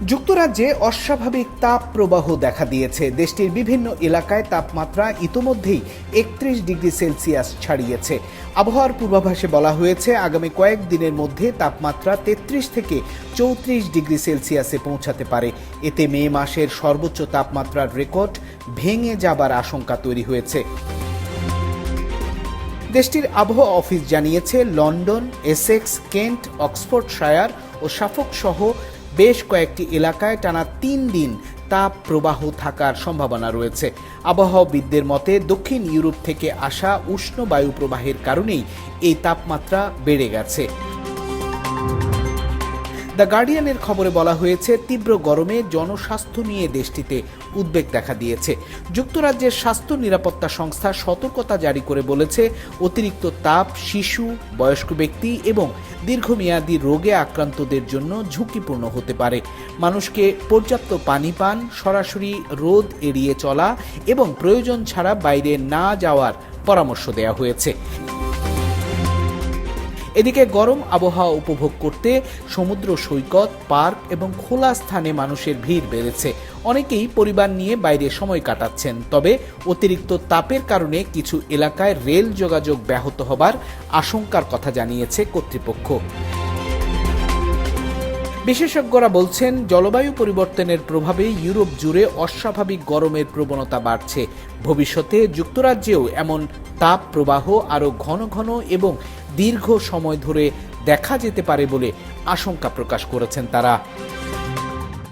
যুক্তরাজ্যে অস্বাভাবিক তাপ প্রবাহ দেখা দিয়েছে। দেশটির বিভিন্ন এলাকায় তাপমাত্রা ইতোমধ্যেই ৩১ ডিগ্রি সেলসিয়াস ছাড়িয়েছে। আবহাওয়ার পূর্বাভাসে বলা হয়েছে আগামী কয়েকদিনের মধ্যে তাপমাত্রা ৩৩ থেকে ৩৪ ডিগ্রি সেলসিয়াসে পৌঁছাতে পারে। এতে মে মাসের সর্বোচ্চ তাপমাত্রার রেকর্ড ভেঙে যাবার আশঙ্কা তৈরি হয়েছে। দেশটির আবহাওয়া অফিস জানিয়েছে লন্ডন, এসেক্স, কেন্ট, অক্সফোর্ডশায়ার ও সাফক সহ বেশ কয়েকটি এলাকায় টানা ৩ দিন তাপ প্রবাহ থাকার সম্ভাবনা রয়েছে। আবহাওয়াবিদদের মতে দক্ষিণ ইউরোপ থেকে আসা উষ্ণ বায়ু প্রবাহের কারণেই এই তাপমাত্রা বেড়ে গেছে। দ্য গার্ডিয়ানের খবরে বলা হয়েছে তীব্র গরমে জনস্বাস্থ্য নিয়ে দেশটিতে উদ্বেগ দেখা দিয়েছে। যুক্তরাজ্যের স্বাস্থ্য নিরাপত্তা সংস্থা সতর্কতা জারি করে বলেছে অতিরিক্ত তাপ শিশু, বয়স্ক ব্যক্তি এবং দীর্ঘমেয়াদী রোগে আক্রান্তদের জন্য ঝুঁকিপূর্ণ হতে পারে। মানুষকে পর্যাপ্ত পানি পান, সরাসরি রোদ এড়িয়ে চলা এবং প্রয়োজন ছাড়া বাইরে না যাওয়ার পরামর্শ দেওয়া হয়েছে। এদিকে গরম আবহাওয়া উপভোগ করতে সমুদ্র সৈকত, পার্ক এবং খোলা স্থানে মানুষের ভিড় বেড়েছে। অনেকেই পরিবার নিয়ে বাইরে সময় কাটাচ্ছেন। তবে অতিরিক্ত তাপের কারণে কিছু এলাকায় রেল যোগাযোগ ব্যাহত হবার আশঙ্কার কথা জানিয়েছে কর্তৃপক্ষ। বিশেষজ্ঞরা বলছেন জলবায়ু পরিবর্তনের প্রভাবে ইউরোপ জুড়ে অস্বাভাবিক গরমের প্রবণতা বাড়ছে। ভবিষ্যতে যুক্তরাজ্যেও এমন তাপ প্রবাহ আরও ঘন ঘন এবং দীর্ঘ সময় ধরে দেখা যেতে পারে বলে আশঙ্কা প্রকাশ করেছেন তারা।